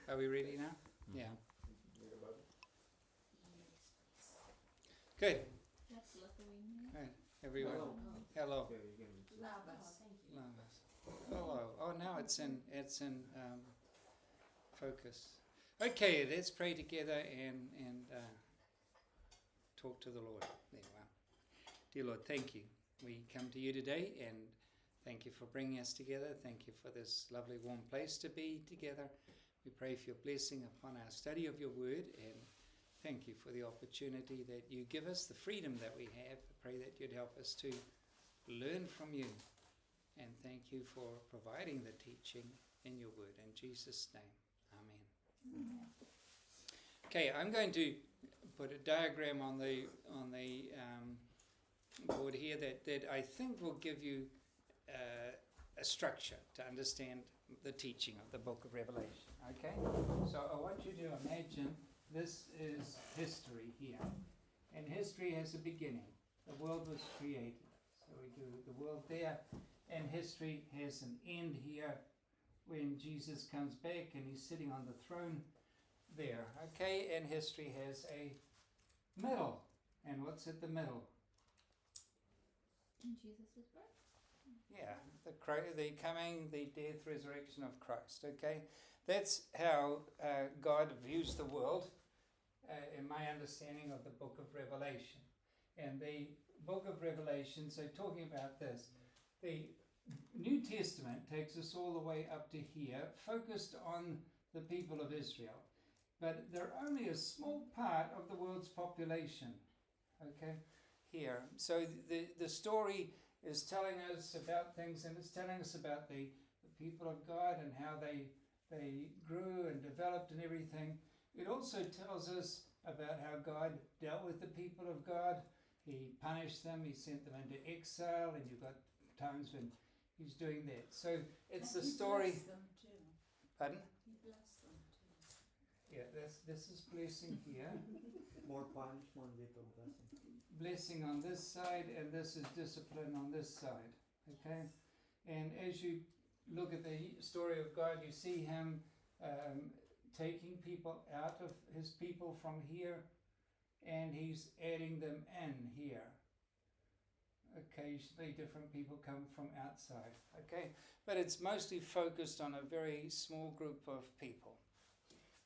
Are we ready now? Yeah. Good. Good. Everyone. Hello. Hello. Oh, now it's in focus. Okay, let's pray together and talk to the Lord. There you are. Dear Lord, thank you. We come to you today and thank you for bringing us together. Thank you for this lovely warm place to be together. We pray for your blessing upon our study of your word, and thank you for the opportunity that you give us, the freedom that we have. I pray that you'd help us to learn from you, and thank you for providing the teaching in your word. In Jesus' name, amen. Okay, I'm going to put a diagram on the board here that I think will give you a structure to understand the teaching of the book of Revelation. Okay, so I want you to imagine this is history here, and history has a beginning. The world was created, so we do the world there, and history has an end here when Jesus comes back and he's sitting on the throne there. Okay, and history has a middle, and what's at the middle? Jesus' birth. Yeah, the coming, the death, resurrection of Christ. Okay, that's how God views the world, in my understanding of the book of Revelation. And the book of Revelation, so talking about this, the New Testament takes us all the way up to here, focused on the people of Israel. But they're only a small part of the world's population, okay, here. So the story is telling us about things, and it's telling us about the people of God and how they grew and developed and everything. It also tells us about how God dealt with the people of God. He punished them, he sent them into exile, and you've got times when he's doing that. So it's the story. He blessed them too. Pardon? He blessed them too. Yeah, this is blessing here. More punishment, little blessing. Blessing on this side, and this is discipline on this side. Okay? And as you look at the story of God, you see him taking people out of his people from here, and he's adding them in here. Occasionally different people come from outside. Okay? But it's mostly focused on a very small group of people.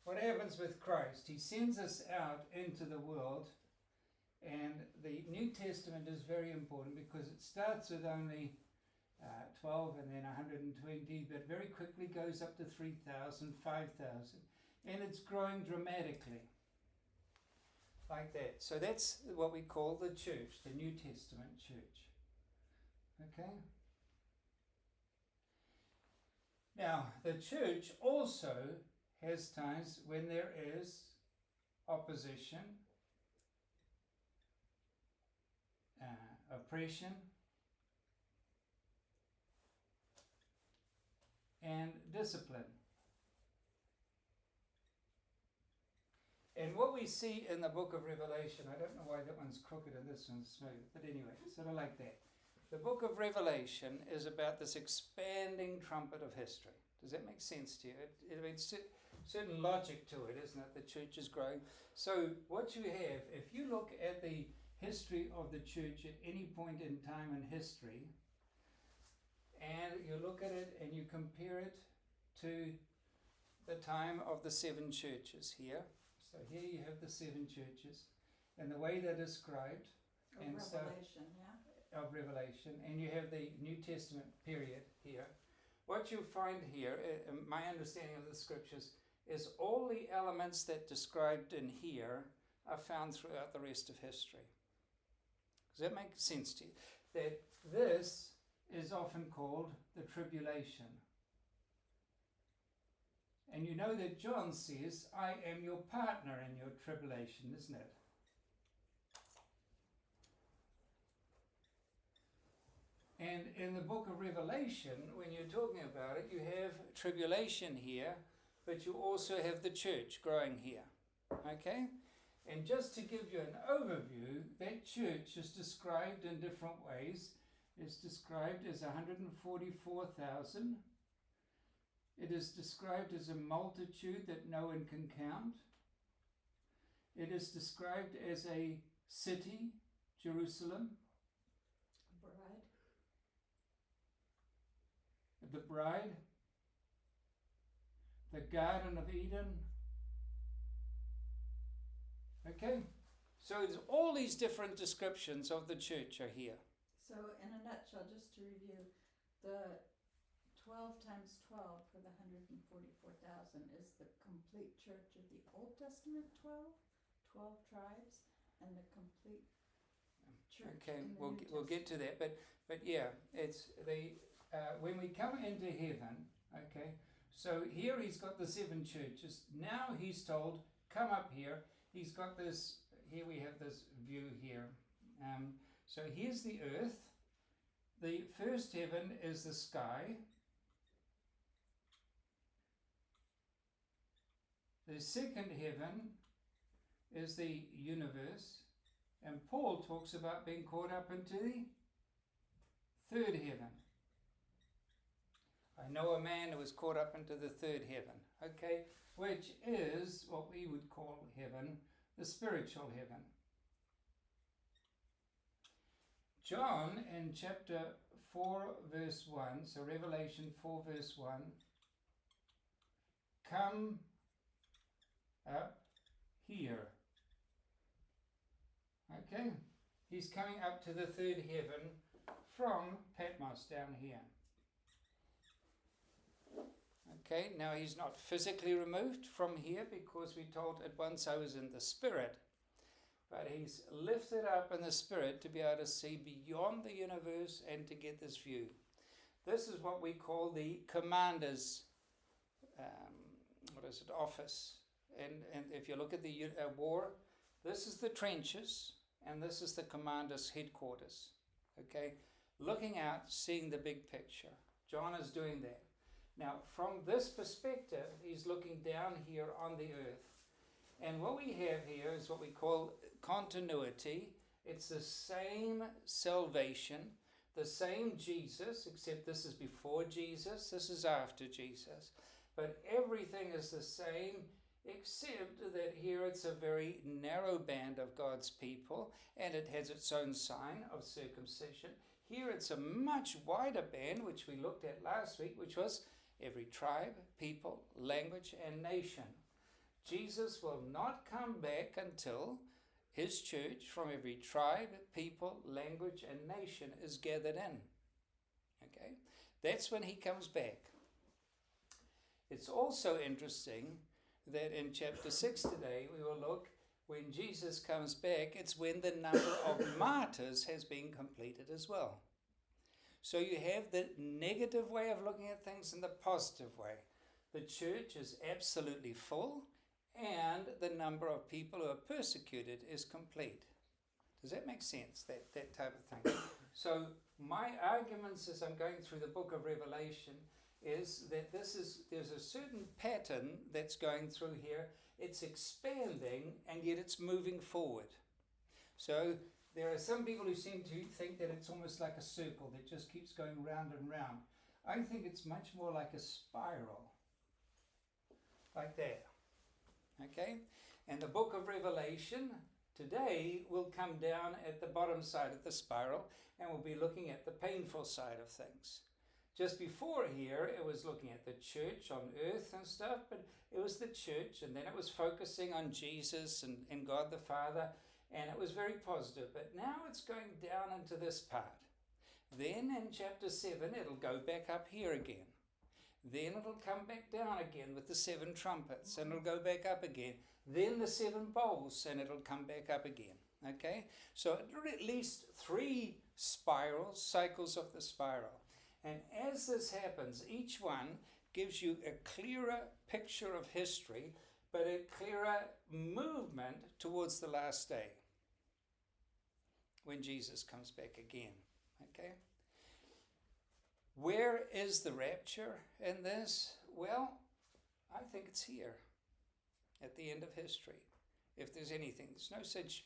What happens with Christ? He sends us out into the world, and the New Testament is very important because it starts with only 12 and then 120, but very quickly goes up to 3,000, 5,000, and it's growing dramatically like that. So that's what we call the church, the New Testament church. Okay? Now, the church also has times when there is opposition, oppression, and discipline. And what we see in the book of Revelation, I don't know why that one's crooked and this one's smooth, but anyway, sort of like that. The book of Revelation is about this expanding trumpet of history. Does that make sense to you? It makes certain logic to it, isn't it? The church is growing. So what you have, if you look at the history of the church at any point in time in history, and you look at it and you compare it to the time of the seven churches here. So here you have the seven churches and the way they're described. Of Revelation, and you have the New Testament period here. What you find here, my understanding of the scriptures, is all the elements that described in here are found throughout the rest of history. Does that make sense to you? That this is often called the tribulation. And you know that John says, I am your partner in your tribulation, isn't it? And in the book of Revelation, when you're talking about it, you have tribulation here, but you also have the church growing here. Okay? And just to give you an overview, that church is described in different ways. It's described as 144,000 It is described as a multitude that no one can count. It is described as a city, Jerusalem, Bride. the bride, the Garden of Eden. Okay, so it's all these different descriptions of the church are here. So in a nutshell, just to review, the 12 times 12 for the 144,000 is the complete church of the Old Testament 12 tribes, and the complete church Okay, in the we'll New we'll get to that, but yeah, it's the when we come into heaven. Okay, so here he's got the 7 churches. Now he's told, come up here. He's got this. Here we have this view here. So here's the earth. The first heaven is the sky. The second heaven is the universe. And Paul talks about being caught up into the third heaven. I know a man who was caught up into the third heaven, okay, which is what we would call heaven, the spiritual heaven. John in chapter 4 verse 1, so Revelation 4 verse 1, come up here. Okay, he's coming up to the third heaven from Patmos down here. Okay, now he's not physically removed from here because we told at once I was in the spirit. But he's lifted up in the spirit to be able to see beyond the universe and to get this view. This is what we call the commander's office. And if you look at the war, this is the trenches and this is the commander's headquarters. Okay, looking out, seeing the big picture. John is doing that. Now, from this perspective, he's looking down here on the earth. And what we have here is what we call continuity. It's the same salvation, the same Jesus, except this is before Jesus, this is after Jesus. But everything is the same, except that here it's a very narrow band of God's people, and it has its own sign of circumcision. Here it's a much wider band, which we looked at last week, which was every tribe, people, language, and nation. Jesus will not come back until his church from every tribe, people, language, and nation is gathered in. Okay? That's when he comes back. It's also interesting that in chapter 6 today, we will look when Jesus comes back, it's when the number of martyrs has been completed as well. So you have the negative way of looking at things and the positive way. The church is absolutely full, and the number of people who are persecuted is complete. Does that make sense, that type of thing? So my arguments as I'm going through the book of Revelation is that there's a certain pattern that's going through here. It's expanding, and yet it's moving forward. So there are some people who seem to think that it's almost like a circle that just keeps going round and round. I think it's much more like a spiral, like that. Okay? And the book of Revelation today will come down at the bottom side of the spiral, and we'll be looking at the painful side of things. Just before here, it was looking at the church on earth and stuff, but it was the church, and then it was focusing on Jesus and God the Father, and it was very positive. But now it's going down into this part. Then in chapter 7, it'll go back up here again. Then it'll come back down again with the 7 trumpets, and it'll go back up again. Then the 7 bowls, and it'll come back up again. Okay? So at least 3 spirals, cycles of the spiral. And as this happens, each one gives you a clearer picture of history, but a clearer movement towards the last day, when Jesus comes back again. Okay? Where is the rapture in this? Well, I think it's here, at the end of history, if there's anything. There's no such...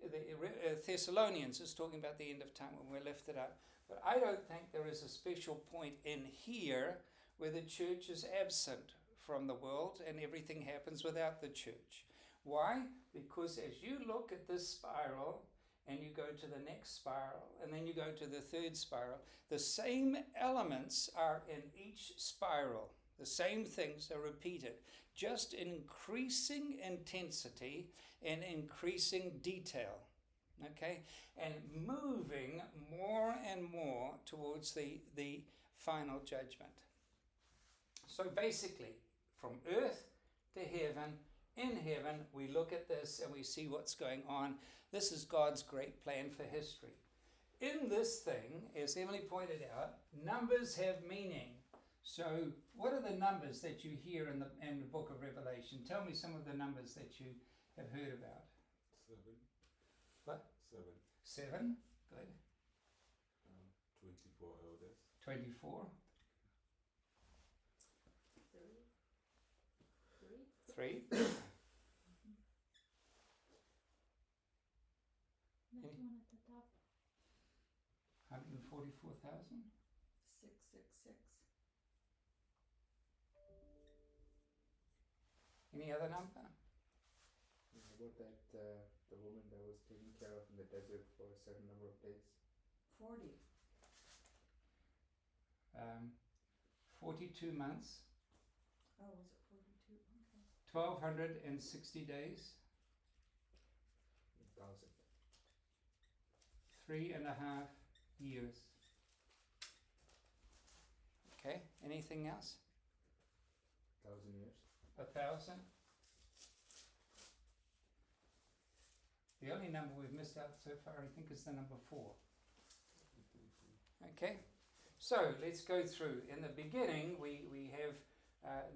the Thessalonians is talking about the end of time when we're lifted up. But I don't think there is a special point in here where the church is absent from the world and everything happens without the church. Why? Because as you look at this spiral and you go to the next spiral and then you go to the third spiral, the same elements are in each spiral. The same things are repeated, just in increasing intensity and increasing detail. Okay? And moving more and more towards the final judgment. So basically, from earth to heaven, in heaven, we look at this and we see what's going on. This is God's great plan for history. In this thing, as Emily pointed out, numbers have meaning. So what are the numbers that you hear in the book of Revelation? Tell me some of the numbers that you have heard about. 7. What? 7. 7. Good. 24 elders. 24. 3. 3. Next one at the top. 144,000. 666. Any other number? How about that the woman that was taken care of in the desert for a certain number of days? 40. 42 months. Oh, was it 42? Okay. 1,260 days. 1,000. 3.5 years. Okay, anything else? 1,000 years. 1,000. The only number we've missed out so far, I think, is the number 4. Okay, so let's go through. In the beginning, we have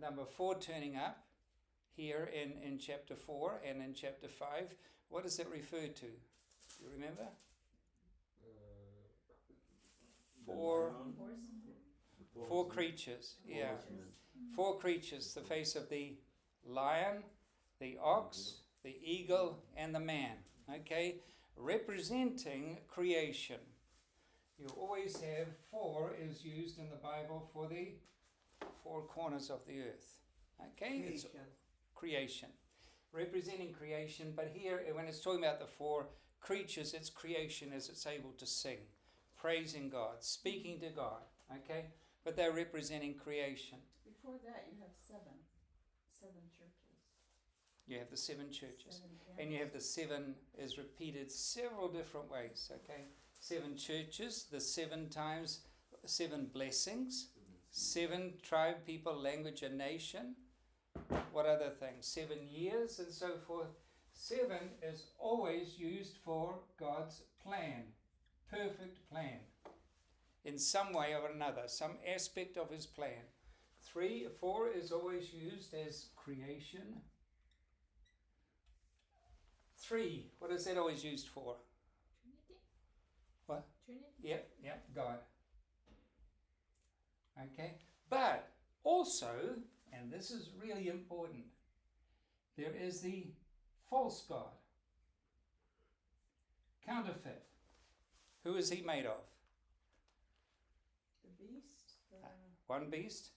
number 4 turning up here in chapter 4 and in chapter 5. What does it refer to? Do you remember? The Four. lion, 4 creatures, yeah. horsemen. 4 creatures, the face of the lion, the ox, the eagle, and the man. Okay, representing creation. You always have 4 is used in the Bible for the 4 corners of the earth. Okay, it's creation, representing creation. But here, when it's talking about the 4 creatures, it's creation as it's able to sing, praising God, speaking to God. Okay, but they're representing creation. Before that, you have 7 churches. You have the 7 churches. 7 And you have the 7 is repeated several different ways, okay? 7 churches, the 7 times, 7 blessings, 7 tribe, people, language, and nation. What other things? 7 years and so forth. 7 is always used for God's plan, perfect plan, in some way or another, some aspect of His plan. 4 is always used as creation. 3, what is that always used for? Trinity? What? Trinity? Yep, God. Okay, but also, and this is really important, there is the false God, counterfeit. Who is he made of? The beast? The One beast.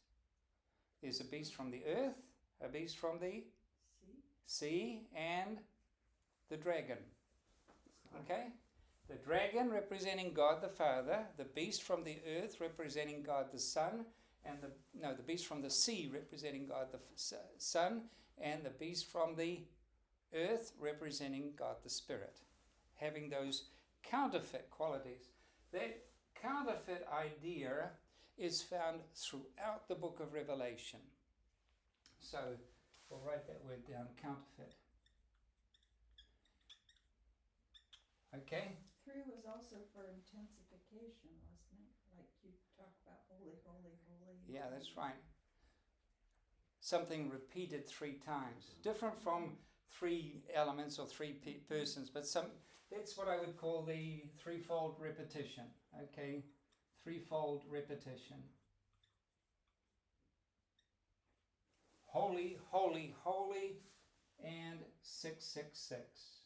There's a beast from the earth, a beast from the sea, and the dragon. Okay? The dragon representing God the Father, the beast from the earth representing God the Son, and the beast from the sea representing God the Son, and the beast from the earth representing God the Spirit, having those counterfeit qualities. That counterfeit idea is found throughout the book of Revelation. So we'll write that word down, counterfeit. Okay? 3 was also for intensification, wasn't it? Like you talk about holy, holy, holy. Yeah, that's right. Something repeated 3 times. Different from 3 elements or 3 persons, but that's what I would call the threefold repetition. Okay? Threefold repetition. Holy, holy, holy, and 666.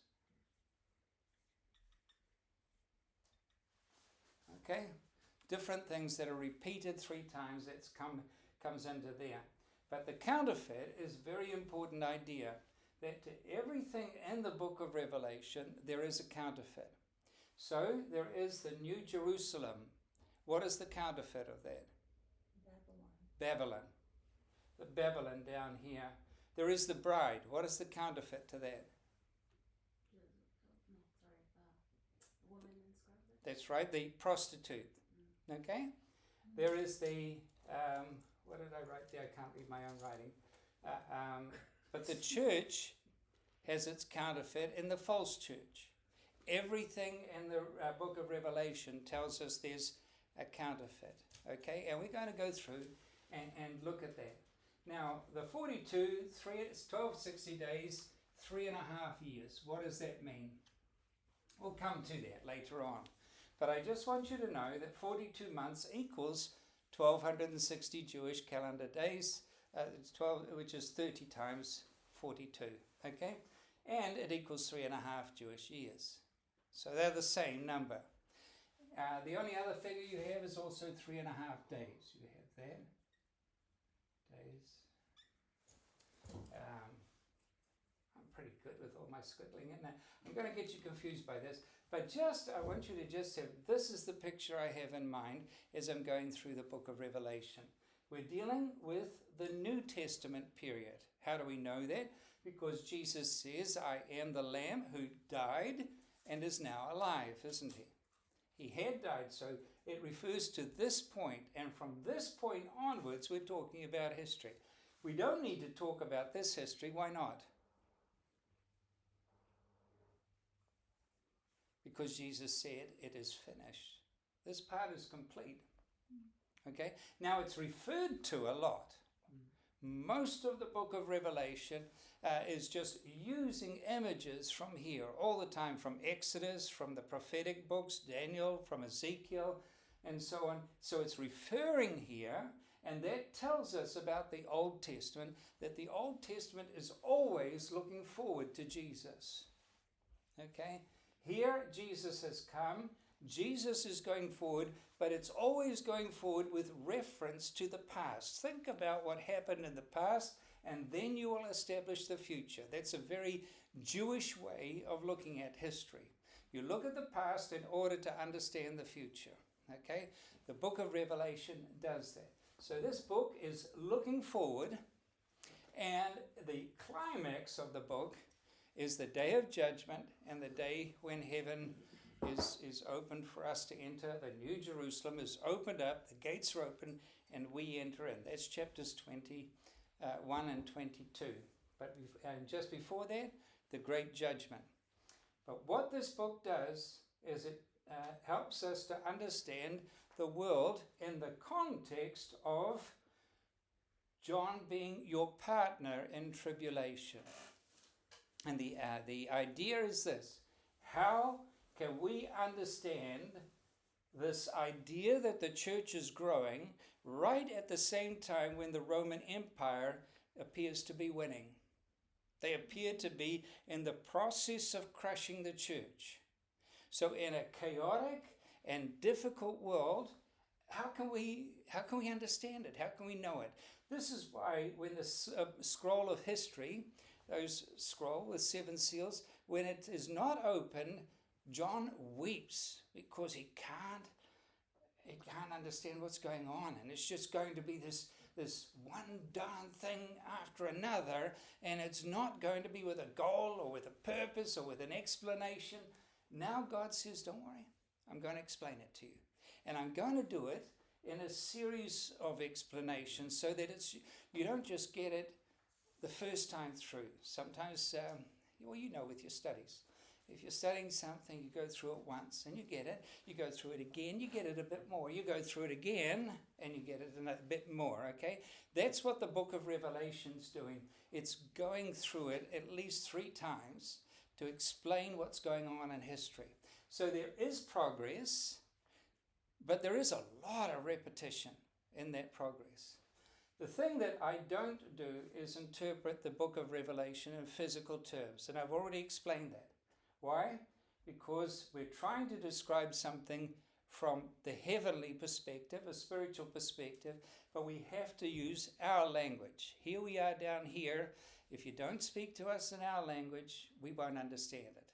Okay? different things that are repeated 3 times. That's comes into there. But the counterfeit is a very important idea, that to everything in the book of Revelation, there is a counterfeit. So there is the New Jerusalem. What is the counterfeit of that? Babylon. The Babylon down here. There is the bride. What is the counterfeit to that? That's right, the prostitute. Okay? There is the, what did I write there? I can't read my own writing. But the church has its counterfeit in the false church. Everything in the book of Revelation tells us there's a counterfeit. Okay? And we're going to go through and look at that. Now, the 42, 1260 days, 3.5 years. What does that mean? We'll come to that later on. But I just want you to know that 42 months equals 1260 Jewish calendar days, 12, which is 30 times 42. Okay? And it equals 3.5 Jewish years. So they're the same number. The only other figure you have is also 3.5 days. You have that. Days. I'm pretty good with all my squiggling in there. I'm going to get you confused by this. But I want you to just have, this is the picture I have in mind as I'm going through the book of Revelation. We're dealing with the New Testament period. How do we know that? Because Jesus says, I am the Lamb who died and is now alive, isn't he? He had died, so it refers to this point. And from this point onwards, we're talking about history. We don't need to talk about this history. Why not? Because Jesus said, it is finished. This part is complete. Okay? Now, it's referred to a lot. Most of the book of Revelation is just using images from here all the time, from Exodus, from the prophetic books, Daniel, from Ezekiel, and so on. So it's referring here, and that tells us about the Old Testament, that the Old Testament is always looking forward to Jesus. Okay? Here, Jesus has come. Jesus is going forward, but it's always going forward with reference to the past. Think about what happened in the past, and then you will establish the future. That's a very Jewish way of looking at history. You look at the past in order to understand the future. Okay? The book of Revelation does that. So this book is looking forward, and the climax of the book is the day of judgment and the day when heaven is opened for us to enter. The New Jerusalem is opened up, the gates are open, and we enter in. That's chapters 21 and 22. But just before that, the great judgment. But what this book does is it helps us to understand the world in the context of John being your partner in tribulation. And the idea is this: how can we understand this idea that the church is growing right at the same time when the Roman Empire appears to be winning? They appear to be in the process of crushing the church. So in a chaotic and difficult world, how can we understand it? How can we know it? This is why when the scroll of history, those scroll with 7 seals, when it is not open, John weeps because he can't understand what's going on, and it's just going to be this one darn thing after another, and it's not going to be with a goal or with a purpose or with an explanation. Now God says, don't worry, I'm going to explain it to you, and I'm going to do it in a series of explanations so that you don't just get it the first time through. Sometimes, you know with your studies, if you're studying something, you go through it once and you get it. You go through it again, you get it a bit more. You go through it again and you get it a bit more, okay? That's what the book of Revelation's doing. It's going through it at least 3 times to explain what's going on in history. So there is progress, but there is a lot of repetition in that progress. The thing that I don't do is interpret the book of Revelation in physical terms, and I've already explained that. Why? Because we're trying to describe something from the heavenly perspective, a spiritual perspective, but we have to use our language. Here we are down here. If you don't speak to us in our language, we won't understand it.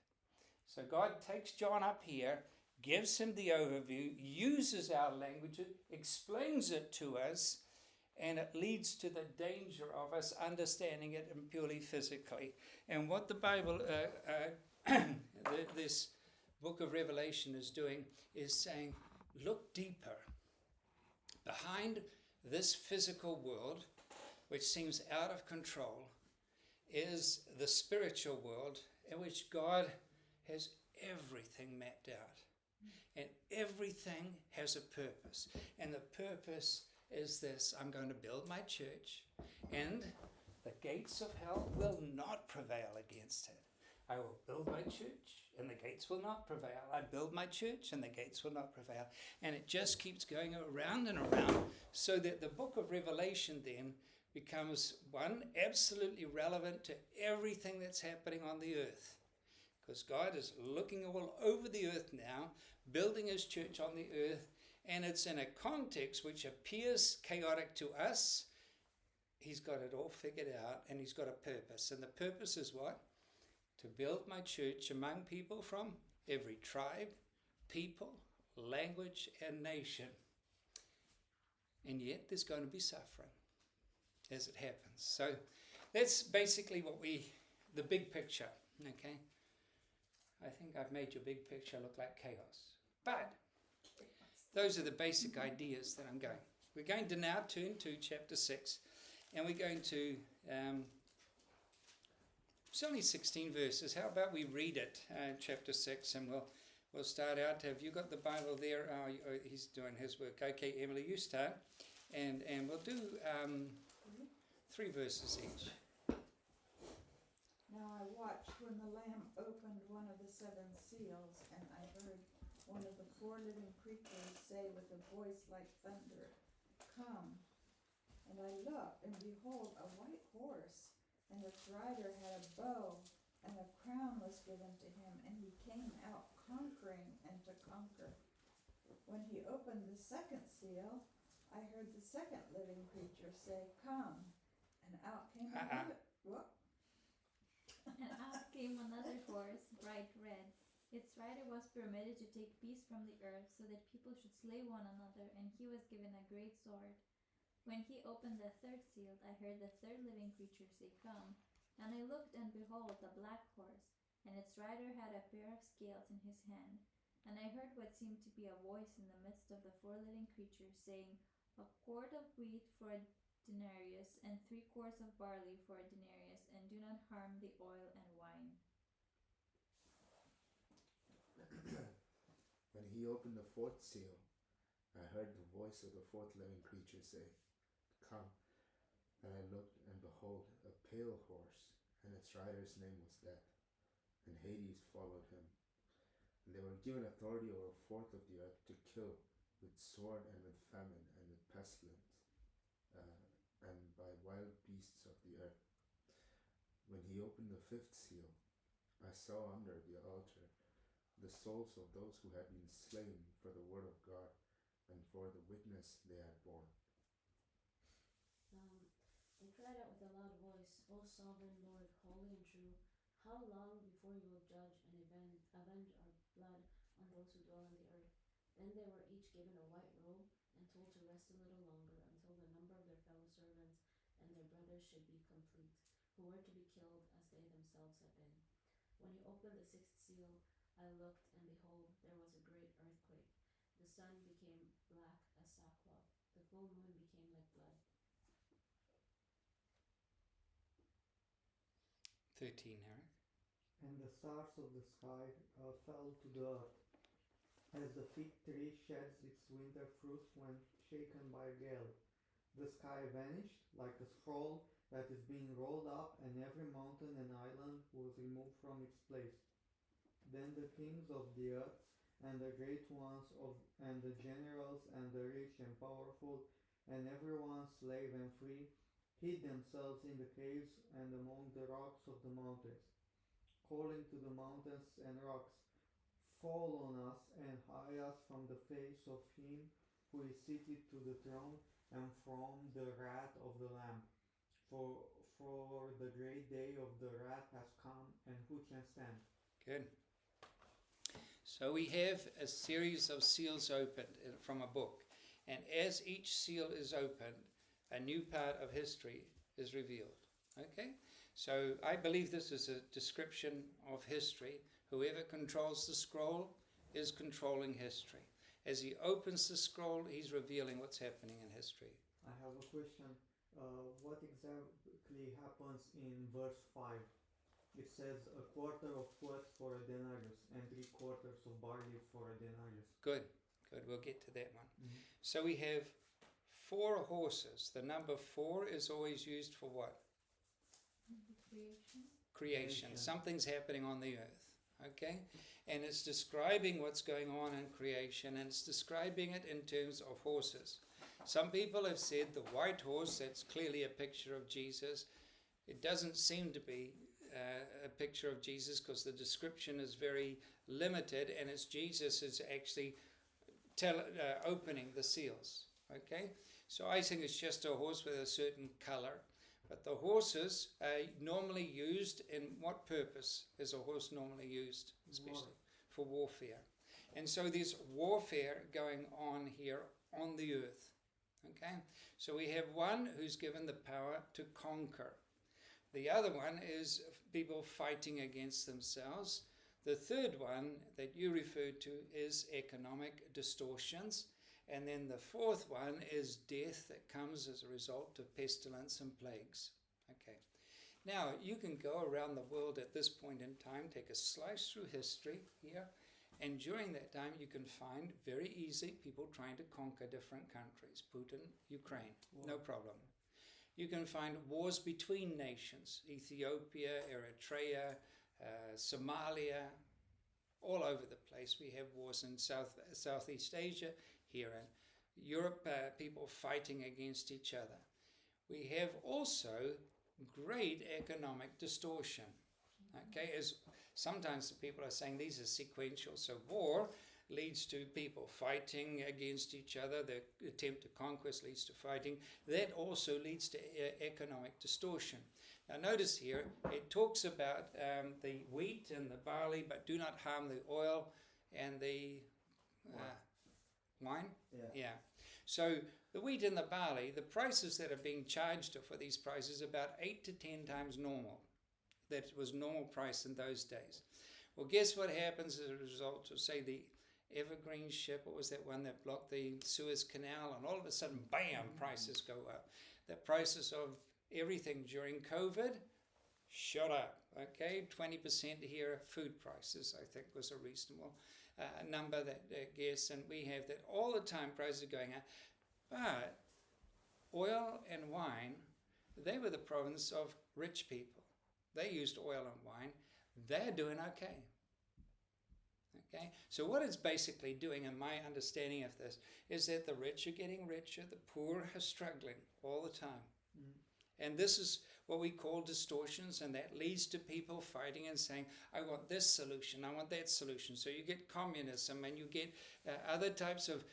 So God takes John up here, gives him the overview, uses our language, explains it to us, and it leads to the danger of us understanding it purely physically. And what the Bible, this book of Revelation is doing is saying, look deeper. Behind this physical world, which seems out of control, is the spiritual world in which God has everything mapped out. And everything has a purpose. And the purpose is this: I'm going to build my church, and the gates of hell will not prevail against it. I will build my church, and the gates will not prevail. I build my church, and the gates will not prevail. And it just keeps going around and around, so that the book of Revelation then becomes one absolutely relevant to everything that's happening on the earth. Because God is looking all over the earth now, building his church on the earth, and it's in a context which appears chaotic to us. He's got it all figured out, and he's got a purpose. And the purpose is what? To build my church among people from every tribe, people, language, and nation. And yet there's going to be suffering as it happens. So that's basically the big picture, okay? I think I've made your big picture look like chaos. But those are the basic ideas that I'm going. We're going to now turn to chapter 6, and we're going to, it's only 16 verses. How about we read it, chapter 6, and we'll start out. Have you got the Bible there? He's doing his work. Okay, Emily, you start, and we'll do 3 verses each. Now I watched when the Lamb opened one of the 7 seals, and I heard one of the 4 living creatures say with a voice like thunder, "Come." And I looked, and behold, a white horse, and its rider had a bow, and a crown was given to him, and he came out conquering and to conquer. When he opened the 2nd seal, I heard the 2nd living creature say, "Come." And out came another... What? And out came another horse, bright red. Its rider was permitted to take peace from the earth, so that people should slay one another, and he was given a great sword. When he opened the 3rd seal, I heard the 3rd living creature say, "Come." And I looked, and behold, a black horse, and its rider had a pair of scales in his hand. And I heard what seemed to be a voice in the midst of the 4 living creatures, saying, "A quart of wheat for a denarius, and 3 quarts of barley for a denarius, and do not harm the oil and wine." When he opened the 4th seal, I heard the voice of the 4th living creature say, "Come." And I looked, and behold, a pale horse, and its rider's name was Death, and Hades followed him. And they were given authority over 1/4 of the earth to kill with sword and with famine and with pestilence, and by wild beasts of the earth. When he opened the 5th seal, I saw under the altar the souls of those who had been slain for the word of God and for the witness they had borne. They cried out with a loud voice, "O sovereign Lord, holy and true, how long before you will judge and avenge our blood on those who dwell on the earth?" Then they were each given a white robe and told to rest a little longer until the number of their fellow servants and their brothers should be complete, who were to be killed as they themselves had been. When he opened the 6th seal, I looked, and behold, there was a great earthquake. The sun became black as sackcloth. The full moon became like blood. 13, Eric. And the stars of the sky fell to the earth, as the fig tree sheds its winter fruit when shaken by a gale. The sky vanished like a scroll that is being rolled up, and every mountain and island was removed from its place. Then the kings of the earth, and the great ones and the generals, and the rich and powerful, and everyone slave and free, hid themselves in the caves and among the rocks of the mountains, calling to the mountains and rocks, fall on us and hide us from the face of him who is seated to the throne and from the wrath of the Lamb. For the great day of the wrath has come, and who can stand? Good. So we have a series of seals opened from a book. And as each seal is opened, a new part of history is revealed. Okay? So I believe this is a description of history. Whoever controls the scroll is controlling history. As he opens the scroll, he's revealing what's happening in history. I have a question. What exactly happens in verse 5? It says a quarter of foot for a denarius and 3/4 of barley for a denarius. Good. We'll get to that one. Mhm. So we have 4 horses. The number 4 is always used for what? Creation. Creation. Creation. Something's happening on the earth. Okay? And it's describing what's going on in creation, and it's describing it in terms of horses. Some people have said the white horse, that's clearly a picture of Jesus. It doesn't seem to be a picture of Jesus because the description is very limited, and it's Jesus is actually opening the seals. Okay? So I think it's just a horse with a certain color. But the horses are normally used in what purpose is a horse normally used? Especially for warfare. And so there's warfare going on here on the earth. Okay? So we have one who's given the power to conquer. The other one is people fighting against themselves. The third one that you referred to is economic distortions. And then the fourth one is death that comes as a result of pestilence and plagues. Okay. Now, you can go around the world at this point in time, take a slice through history here, and during that time you can find very easy people trying to conquer different countries. Putin, Ukraine, no problem. You can find wars between nations, Ethiopia, Eritrea, Somalia, all over the place. We have wars in Southeast Asia, here in Europe, people fighting against each other. We have also great economic distortion. Okay, as sometimes people are saying these are sequential. So war leads to people fighting against each other. The attempt to conquest leads to fighting. That also leads to economic distortion. Now notice here, it talks about the wheat and the barley, but do not harm the oil and the wine? Yeah. So the wheat and the barley, the prices that are being charged for these prices are about 8 to 10 times normal. That was normal price in those days. Well, guess what happens as a result of, say, the Evergreen ship? What was that one that blocked the Suez Canal? And all of a sudden, bam, prices go up. The prices of everything during COVID shot up. Okay, 20% here. Food prices, I think, was a reasonable number that guess, and we have that all the time. Prices are going up, but oil and wine, they were the province of rich people. They used oil and wine. They're doing okay. Okay, so what it's basically doing, in my understanding of this, is that the rich are getting richer, the poor are struggling all the time. And this is what we call distortions, and that leads to people fighting and saying, I want this solution, I want that solution. So you get communism, and you get other types of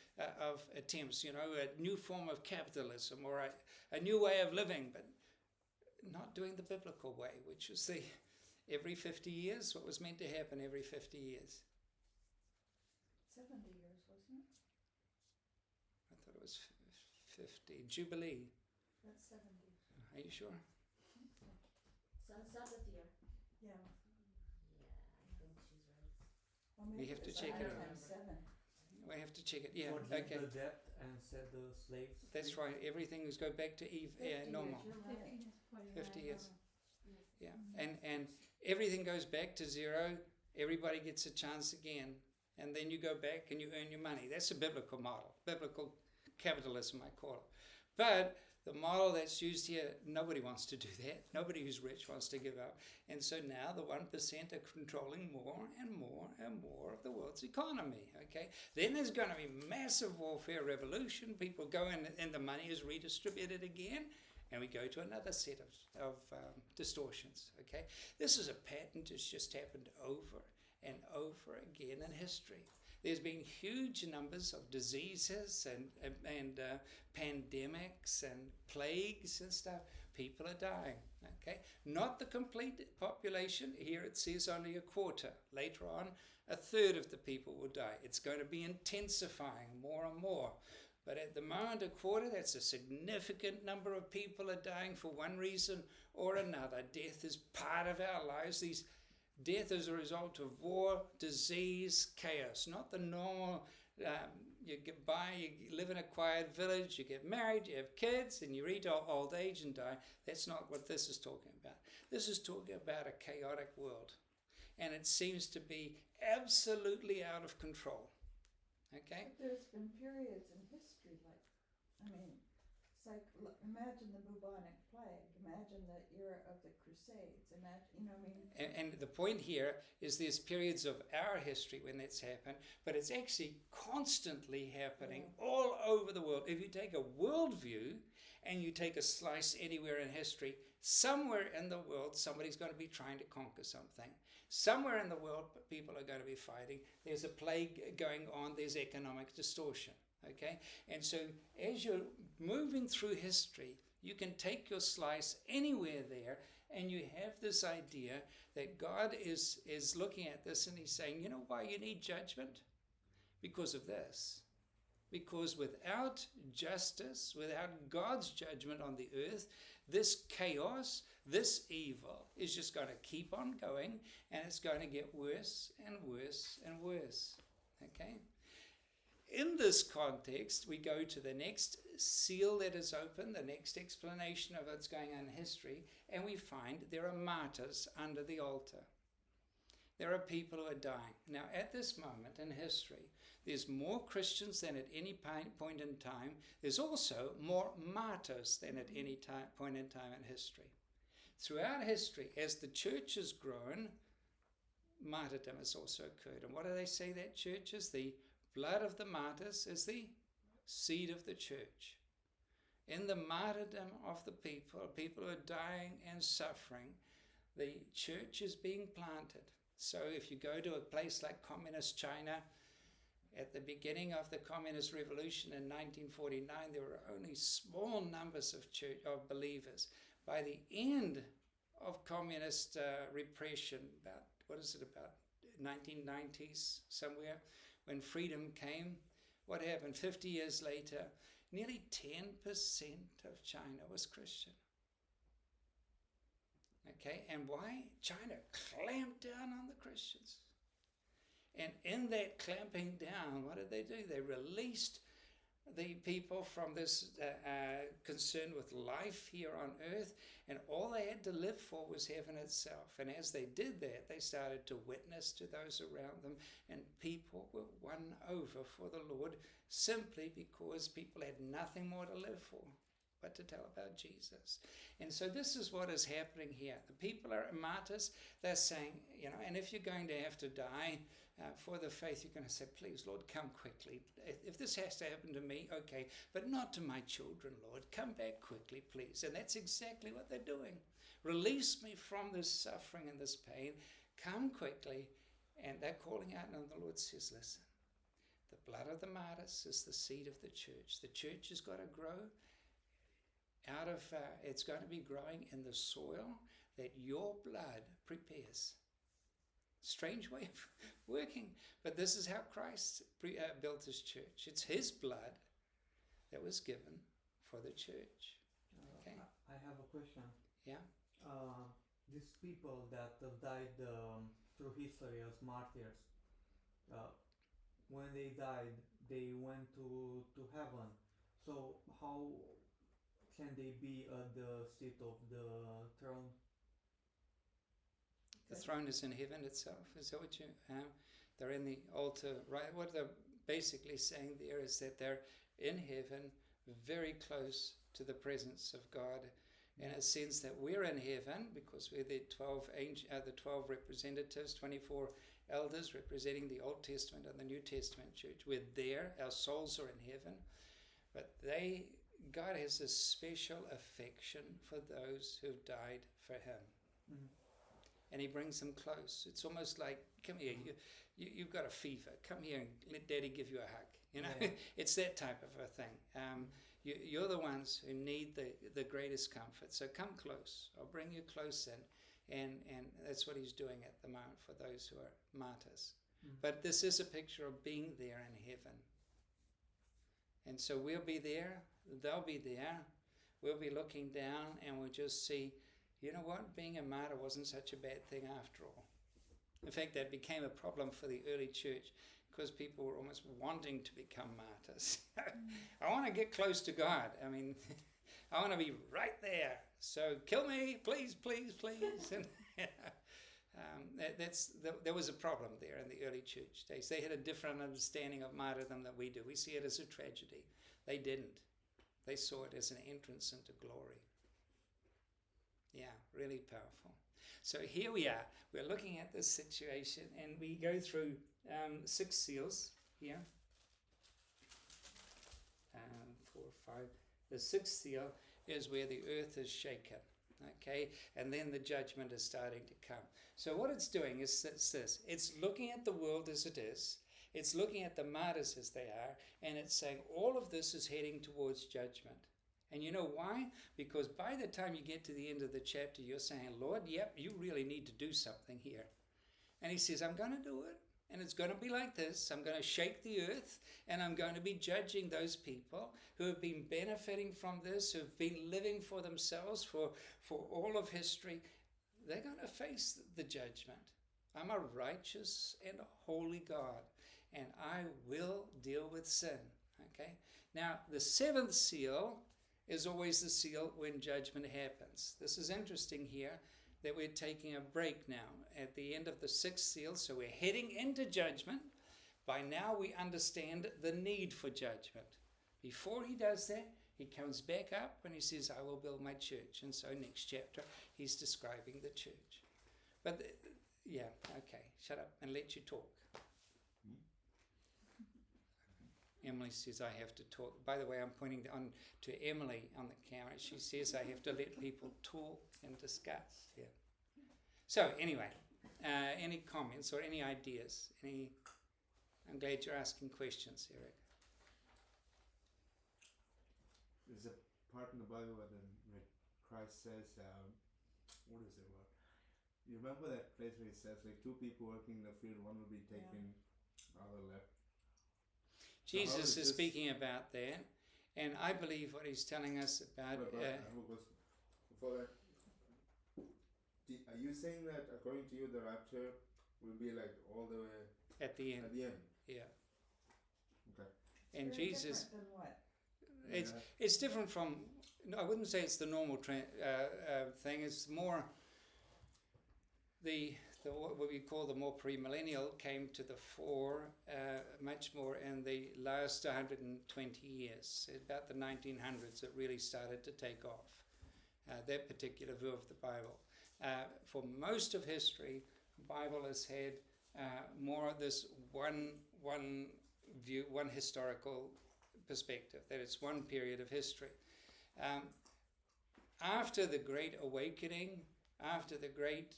attempts, a new form of capitalism, or a new way of living, but not doing the biblical way, which is every 50 years, what was meant to happen every 50 years. 70 years, wasn't it? I thought it was 50. Jubilee. That's 70. Are you sure? Sabbath year. Yeah. Yeah, I think she's right. Well, We maybe have to it's check it 100 out. times 7. We have to check it. Yeah, Forgive okay. the debt and set the slaves That's free. right. Everything is go back to Eve, 50 normal. years, you're right. 50 years. Yeah. Yeah, and everything goes back to zero. Everybody gets a chance again, and then you go back and you earn your money. That's a biblical model, biblical capitalism, I call it. But the model that's used here, nobody wants to do that. Nobody who's rich wants to give up. And so now the 1% are controlling more and more and more of the world's economy, okay? Then there's going to be massive warfare, revolution. People go in and the money is redistributed again, and we go to another set of distortions, okay? This is a pattern that's just happened over and over again in history. There's been huge numbers of diseases and pandemics and plagues and stuff. People are dying, okay? Not the complete population. Here it says only a quarter. Later on, a third of the people will die. It's going to be intensifying more and more. But at the moment, a quarter, that's a significant number of people are dying for one reason or another. Death is part of our lives. Death is a result of war, disease, chaos, not the normal. You get by, you live in a quiet village, you get married, you have kids, and you reach old age and die. That's not what this is talking about. This is talking about a chaotic world. And it seems to be absolutely out of control. Okay? But there's been periods in history it's like, imagine the bubonic plague, imagine the era of the Crusades, imagine, And the point here is there's periods of our history when that's happened, but it's actually constantly happening all over the world. If you take a worldview and you take a slice anywhere in history, somewhere in the world somebody's going to be trying to conquer something. Somewhere in the world people are going to be fighting. There's a plague going on. There's economic distortion. Okay? And so as you're moving through history, you can take your slice anywhere there, and you have this idea that God is looking at this and he's saying, you know why you need judgment? Because of this. Because without justice, without God's judgment on the earth, this chaos, this evil is just going to keep on going, and it's going to get worse and worse and worse. Okay? In this context, we go to the next seal that is open, the next explanation of what's going on in history, and we find there are martyrs under the altar. There are people who are dying. Now, at this moment in history, there's more Christians than at any point in time. There's also more martyrs than at any point in time in history. Throughout history, as the church has grown, martyrdom has also occurred. And what do they say that church is? The blood of the martyrs is the seed of the church. In the martyrdom of the people who are dying and suffering, the church is being planted. So if you go to a place like communist China, at the beginning of the communist revolution in 1949, there were only small numbers of believers. By the end of communist repression, about 1990s somewhere, when freedom came, what happened 50 years later? Nearly 10% of China was Christian. Okay, and why? China clamped down on the Christians. And in that clamping down, what did they do? They released the people from this concern with life here on earth, and all they had to live for was heaven itself. And as they did that, they started to witness to those around them, and people were won over for the Lord simply because people had nothing more to live for but to tell about Jesus. And so this is what is happening here. The people are martyrs. They're saying, and if you're going to have to die for the faith, you're going to say, please, Lord, come quickly. If this has to happen to me, okay, but not to my children, Lord. Come back quickly, please. And that's exactly what they're doing. Release me from this suffering and this pain. Come quickly. And they're calling out, and the Lord says, listen, the blood of the martyrs is the seed of the church. The church has got to grow out of, it's going to be growing in the soil that your blood prepares. Strange way of working, but this is how Christ built his church. It's his blood that was given for the church. Okay. I have a question. Yeah. These people that have died through history as martyrs, when they died, they went to heaven. So how can they be at the seat of the throne? The throne is in heaven itself. Is that what you they're in the altar, right? What they're basically saying there is that they're in heaven, very close to the presence of God, in a sense that we're in heaven because we're the 12 representatives, 24 elders representing the Old Testament and the New Testament church. We're there. Our souls are in heaven, but God has a special affection for those who've died for him. Mm-hmm. and he brings them close. It's almost like, come here, you've got a fever. Come here and let Daddy give you a hug. You know, Yeah. it's that type of a thing. You're the ones who need the greatest comfort. So come close. I'll bring you close in. And that's what he's doing at the moment for those who are martyrs. But this is a picture of being there in heaven. And so we'll be there. They'll be there. We'll be looking down and we'll just see, you know what? Being a martyr wasn't such a bad thing after all. In fact, that became a problem for the early church because people were almost wanting to become martyrs. I want to get close to God. I mean, I want to be right there. So kill me, please, please, please. And there was a problem there in the early church days. They had a different understanding of martyrdom than we do. We see it as a tragedy. They didn't. They saw it as an entrance into glory. Yeah, really powerful. So here we are. We're looking at this situation, and we go through 6 seals here. 4, 5. The 6th seal is where the earth is shaken. Okay, and then the judgment is starting to come. So what it's doing is this. It's looking at the world as it is. It's looking at the martyrs as they are, and it's saying all of this is heading towards judgment. And you know why? Because by the time you get to the end of the chapter, you're saying, Lord, yep, you really need to do something here. And he says, I'm going to do it. And it's going to be like this. I'm going to shake the earth, and I'm going to be judging those people who have been benefiting from this, who've been living for themselves for all of history. They're going to face the judgment. I'm a righteous and holy God, and I will deal with sin. Okay? Now, the 7th seal is always the seal when judgment happens. This is interesting here, that we're taking a break now at the end of the 6th seal. So we're heading into judgment. By now we understand the need for judgment. Before he does that, he comes back up and he says, I will build my church. And so next chapter, he's describing the church. But yeah, okay, shut up and let you talk. Emily says I have to talk. By the way, I'm pointing on to Emily on the camera. She says I have to let people talk and discuss. Yeah. So anyway, any comments or any ideas? I'm glad you're asking questions, Eric. There's a part in the Bible where Christ says, what is it? You remember that place where he says, like 2 people working in the field, one will be taken, other left. Jesus is speaking about that, and I believe what he's telling us about. Before that, are you saying that according to you the rapture will be like all the way at the end? At the end. Yeah. Okay. And Very Jesus. different than what? It's different from. No, I wouldn't say it's the normal thing. It's more the what we call the more premillennial came to the fore much more in the last 120 years. About the 1900s, it really started to take off. That particular view of the Bible. For most of history, the Bible has had more of this one view, one historical perspective, that it's one period of history. After the Great Awakening, after the great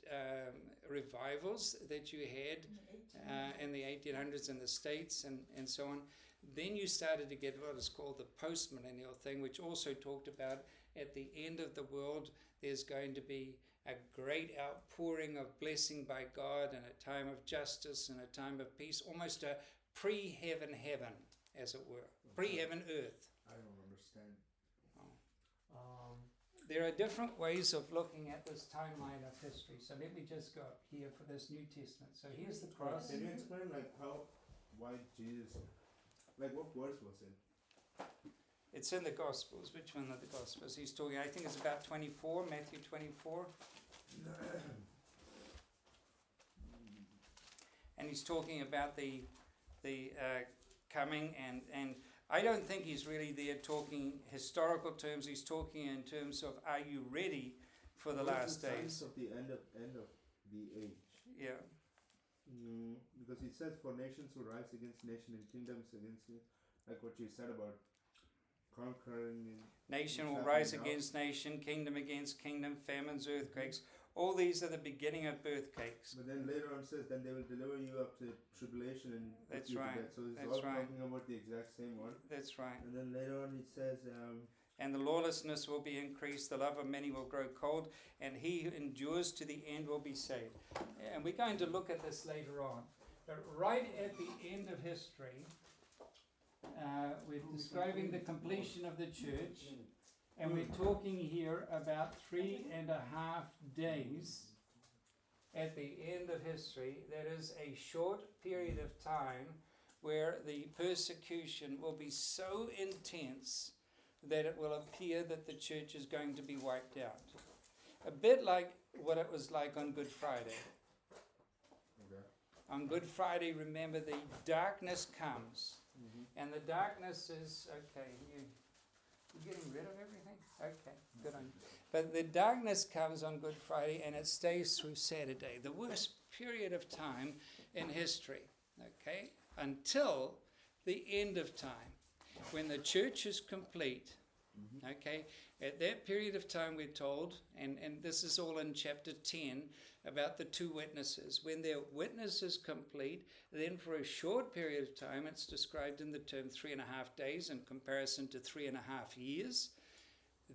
revivals that you had in the 1800s in the States and so on, then you started to get what is called the post-millennial thing, which also talked about at the end of the world, there's going to be a great outpouring of blessing by God and a time of justice and a time of peace, almost a pre-heaven heaven, as it were, pre-heaven earth. I don't understand. There are different ways of looking at this timeline of history. So let me just go up here for this New Testament. So here's the cross. Can you explain why Jesus, like what verse was it? It's in the Gospels. Which one of the Gospels? He's talking, I think it's about 24, Matthew 24. And he's talking about the coming and I don't think he's really there talking historical terms. He's talking in terms of, are you ready for the last days? Of the end of the age. Yeah. Because he says, for nations will rise against nation and kingdoms against you, like what you said about conquering. Nation will rise against nation, kingdom against kingdom, famines, earthquakes. All these are the beginning of birth cakes. But then later on it says, then they will deliver you up to tribulation and put That's you to right. death. So it's That's all right. talking about the exact same one. That's right. And then later on it says, And the lawlessness will be increased, the love of many will grow cold, and he who endures to the end will be saved. And we're going to look at this later on. But right at the end of history, we're describing the completion of the church, and we're talking here about 3.5 days at the end of history. That is a short period of time where the persecution will be so intense that it will appear that the church is going to be wiped out. A bit like what it was like on Good Friday. okay. On Good Friday, remember, the darkness comes. And the darkness is, okay, you're getting rid of everything? Okay, good on you. But the darkness comes on Good Friday and it stays through Saturday. The worst period of time in history, okay, until the end of time, when the church is complete. Okay, at that period of time we're told, and this is all in chapter 10, about the 2 witnesses. When their witness is complete, then for a short period of time, it's described in the term 3.5 days in comparison to 3.5 years,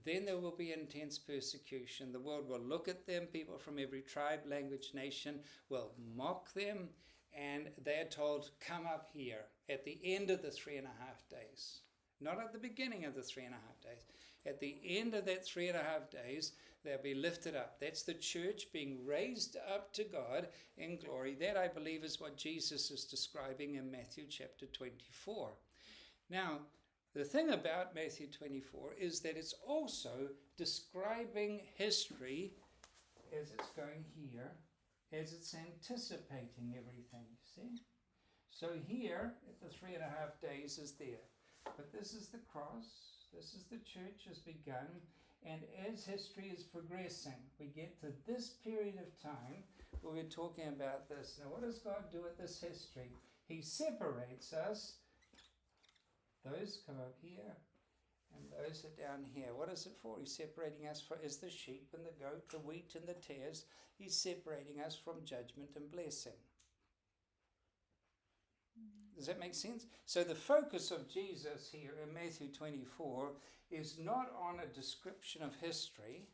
then there will be intense persecution. The world will look at them, people from every tribe, language, nation will mock them, and they're told, come up here at the end of the 3.5 days. Not at the beginning of the 3.5 days. At the end of that 3.5 days, they'll be lifted up. That's the church being raised up to God in glory. That, I believe, is what Jesus is describing in Matthew chapter 24. Now, the thing about Matthew 24 is that it's also describing history as it's going here, as it's anticipating everything, you see? So here, at the 3.5 days is there. But this is the cross, this is the church has begun, and as history is progressing, we get to this period of time where we're talking about this. Now, what does God do at this history? He separates us. Those come up here, and those are down here. What is it for? He's separating us as the sheep and the goat, the wheat and the tares. He's separating us from judgment and blessing. Does that make sense? So the focus of Jesus here in Matthew 24 is not on a description of history.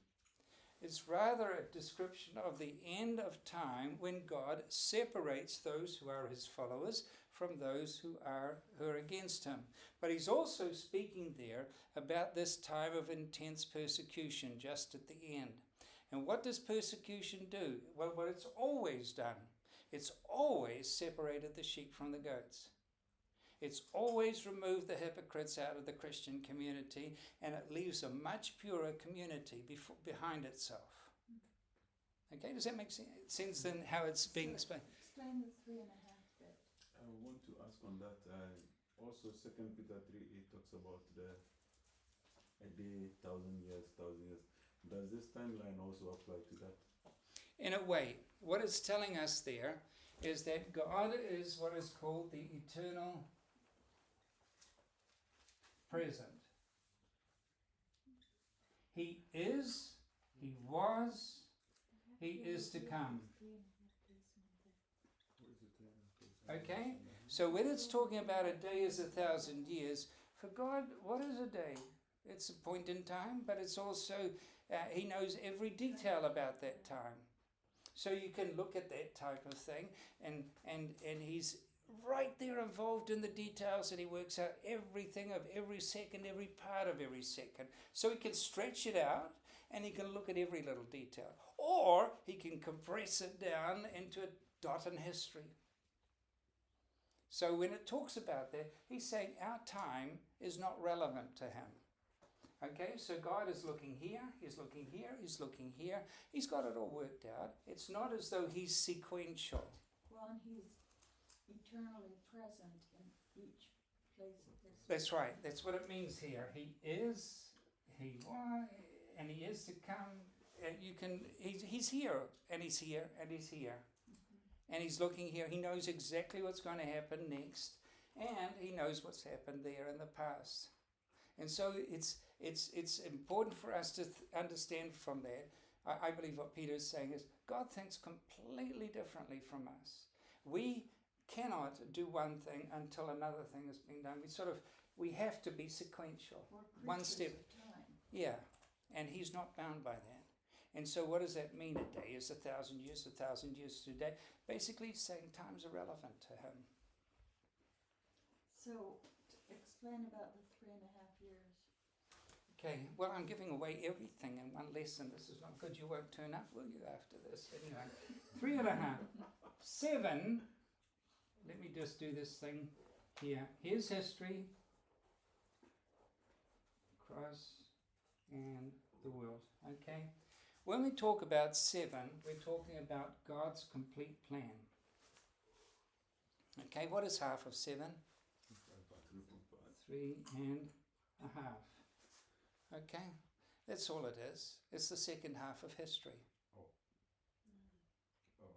It's rather a description of the end of time when God separates those who are his followers from those who are against him. But he's also speaking there about this time of intense persecution just at the end. And what does persecution do? Well, what it's always done. It's always separated the sheep from the goats. It's always removed the hypocrites out of the Christian community, and it leaves a much purer community behind itself. Okay, does that make sense then how it's being explained? Explain the 3.5 bit. I want to ask on that. Also, 2 Peter 3:8 talks about a day, 1,000 years, 1,000 years. Does this timeline also apply to that? In a way, what it's telling us there is that God is what is called the eternal present. He is, he was, he is to come. Okay? So when it's talking about a day is 1,000 years, for God, what is a day? It's a point in time, but it's also, he knows every detail about that time. So you can look at that type of thing, and he's right there involved in the details, and he works out everything of every second, every part of every second. So he can stretch it out, and he can look at every little detail. Or he can compress it down into a dot in history. So when it talks about that, he's saying our time is not relevant to him. Okay, so God is looking here, he's looking here, he's looking here. He's got it all worked out. It's not as though he's sequential. Well, and he's eternally present in each place of history. That's right. That's what it means here. He is, he was, and he is to come. And you can. He's here, and he's here, and he's here, and he's looking here. He knows exactly what's going to happen next, and he knows what's happened there in the past. And so it's important for us to understand from that I believe what Peter is saying is God thinks completely differently from us. We cannot do one thing until another thing has been done. We have to be sequential. We're One creatures step. of time. Yeah, and he's not bound by that. And so what does that mean? A day is 1,000 years, 1,000 years today. Basically saying time's irrelevant to him. So, explain about the 3.5 years. Okay, well, I'm giving away everything in one lesson. This is not good. You won't turn up, will you, after this? Anyway, 3.5. 7, let me just do this thing here. Here's history, Christ, and the world. Okay? When we talk about 7, we're talking about God's complete plan. Okay, what is half of 7? 3.5. Okay, that's all it is. It's the second half of history. Oh, okay.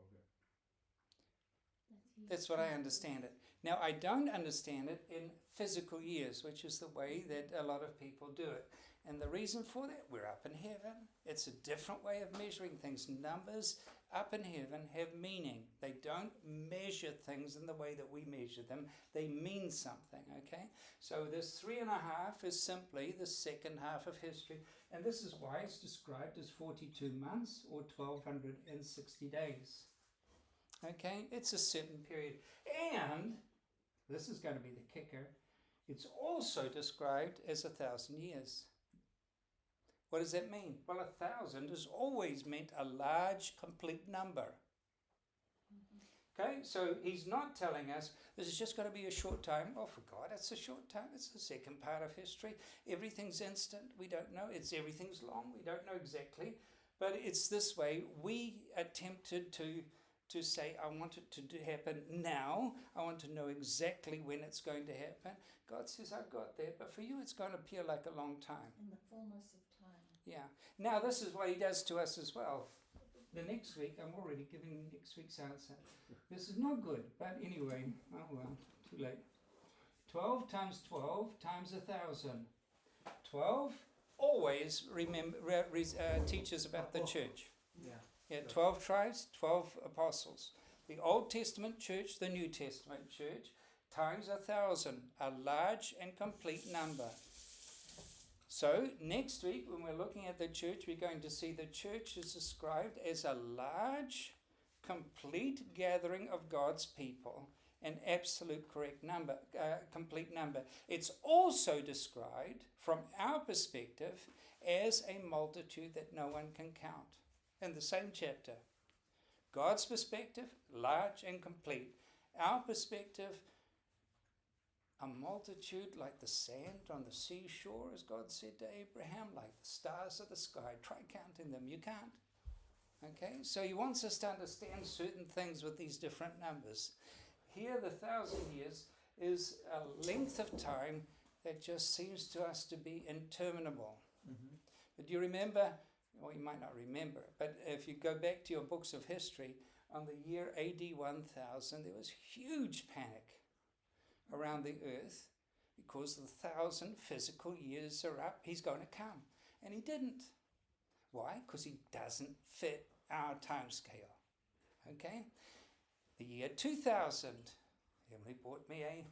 That's what I understand it. Now, I don't understand it in physical years, which is the way that a lot of people do it. And the reason for that, we're up in heaven. It's a different way of measuring things. Numbers up in heaven have meaning. They don't measure things in the way that we measure them. They mean something, okay? So this 3.5 is simply the second half of history. And this is why it's described as 42 months or 1,260 days. Okay, it's a certain period. And this is going to be the kicker. It's also described as 1,000 years. What does that mean? Well, 1,000 has always meant a large, complete number. Okay, so he's not telling us this is just going to be a short time. Oh, for God, it's a short time. It's the second part of history. Everything's instant. We don't know. Everything's long. We don't know exactly. But it's this way. We attempted to say, I want it to happen now. I want to know exactly when it's going to happen. God says, I've got that. But for you, it's going to appear like a long time. In the fullness of time. Yeah. Now, this is what he does to us as well. The next week, I'm already giving next week's answer. This is not good, but anyway, oh well, too late. 12 times 12 times 1,000. 12 always teaches about the church. Yeah, 12 tribes, 12 apostles. The Old Testament church, the New Testament church, times 1,000, a large and complete number. So next week, when we're looking at the church, we're going to see the church is described as a large, complete gathering of God's people, an absolute complete number. It's also described, from our perspective, as a multitude that no one can count. In the same chapter. God's perspective, large and complete. Our perspective, a multitude like the sand on the seashore, as God said to Abraham, like the stars of the sky. Try counting them. You can't. Okay? So he wants us to understand certain things with these different numbers. Here, the 1,000 years is a length of time that just seems to us to be interminable. Mm-hmm. But do you remember, or you might not remember, but if you go back to your books of history, on the year AD 1000, there was huge panic around the earth because the 1,000 physical years are up. He's going to come. And he didn't. Why? Because he doesn't fit our time scale. Okay? The year 2000, Emily bought me a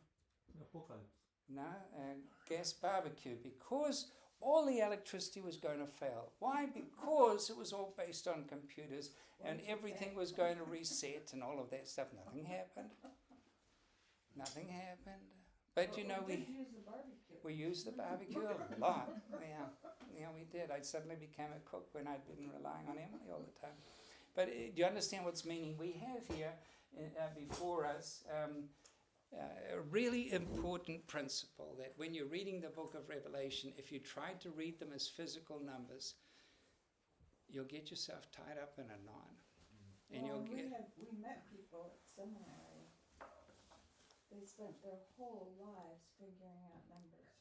gas barbecue because all the electricity was going to fail. Why? Because it was all based on computers and everything was going to reset and all of that stuff. Nothing happened. Nothing happened. But you know, we used the barbecue a lot. Yeah, we did. I suddenly became a cook when I'd been relying on Emily all the time. But do you understand what's meaning? We have here before us a really important principle that when you're reading the book of Revelation, if you try to read them as physical numbers, you'll get yourself tied up in a knot. And we met people at seminary. They spent their whole lives figuring out numbers.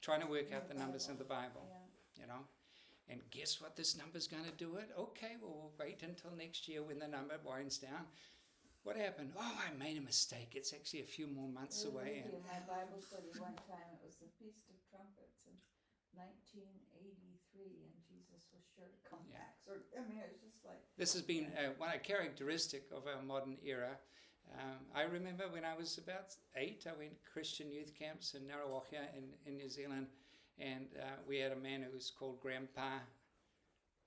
Trying to work out the numbers in the Bible, Yeah. you know. And guess what this number's going to do it? Okay, well, we'll wait until next year when the number winds down. What happened? Oh, I made a mistake. It's actually a few more months away. In my Bible study one time, it was the Feast of Trumpets in 1983, and Jesus was sure to come Yeah. back. So, I mean, it's just like, This has been a characteristic of our modern era. I remember when I was about 8, I went to Christian youth camps in Ngaruawahia in New Zealand, and we had a man who was called Grandpa.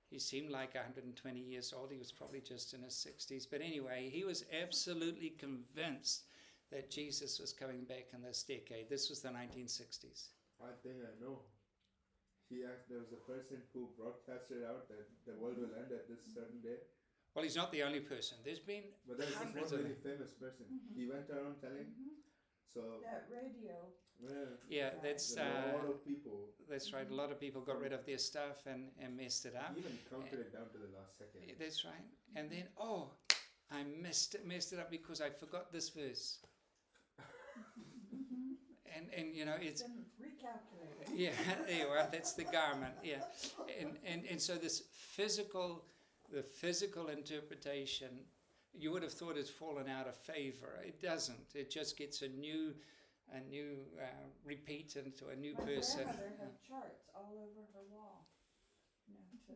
He seemed like 120 years old. He was probably just in his 60s. But anyway, he was absolutely convinced that Jesus was coming back in this decade. This was the 1960s. I think I know. There was a person who broadcasted out that the world will end at this certain day. Well, he's not the only person. There's been But there's this hundreds one of really them. famous person. Mhm. He went around telling. So that radio. yeah, Yeah, Right. that's a lot of people. that's right. A lot of people got rid of their stuff and messed it up. He even counted it down to the last second. Yeah, that's right. And then, I messed it up because I forgot this verse. And you know, it's Didn't recalculate it. yeah, there you are. That's the garment. Yeah, and so the physical interpretation, you would have thought it's fallen out of favor. It doesn't. It just gets a new repeat into a new My person. grandmother had charts all over her wall, you know, to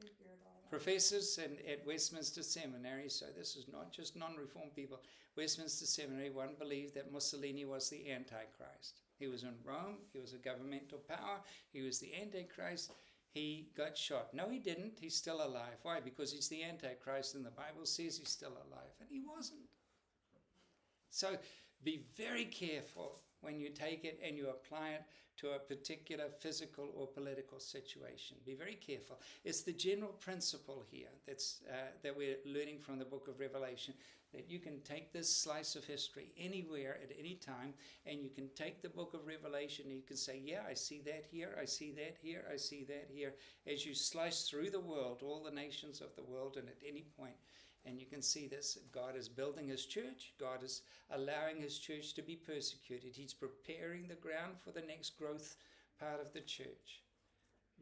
figure it all out. Professors at Westminster Seminary, so this is not just non-reformed people, Westminster Seminary, one believed that Mussolini was the Antichrist. He was in Rome, he was a governmental power, he was the Antichrist, he got shot. No, he didn't, he's still alive. Why? Because he's the Antichrist and the Bible says he's still alive, and he wasn't. So be very careful when you take it and you apply it to a particular physical or political situation. Be very careful. It's the general principle here that we're learning from the book of Revelation, that you can take this slice of history anywhere at any time, and you can take the book of Revelation and you can say, yeah, I see that here, I see that here, I see that here. As you slice through the world, all the nations of the world, and at any point, and you can see this, God is building his church. God is allowing his church to be persecuted. He's preparing the ground for the next growth part of the church.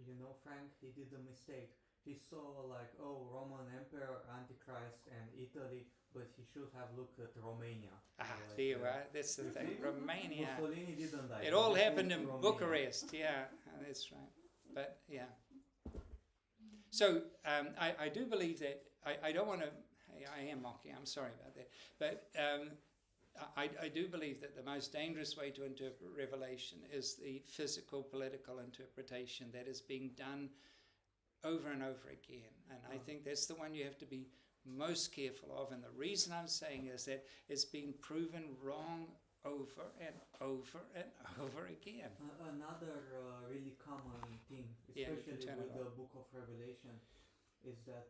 You know, Frank, he did a mistake. He saw like, Roman Emperor, Antichrist, and Italy, but he should have looked at Romania. Like, There you are. That's the thing. Romania. Mussolini didn't die. It He all just happened moved in to Romania. Bucharest. Yeah, that's right. But yeah. So I do believe that I don't want to. I am mocking. I'm sorry about that. But I do believe that the most dangerous way to interpret Revelation is the physical, political interpretation that is being done over and over again. And I think that's the one you have to be most careful of. And the reason I'm saying is that it's been proven wrong over and over and over again. Another really common thing, Yeah, you can especially turn it with on. the book of Revelation, is that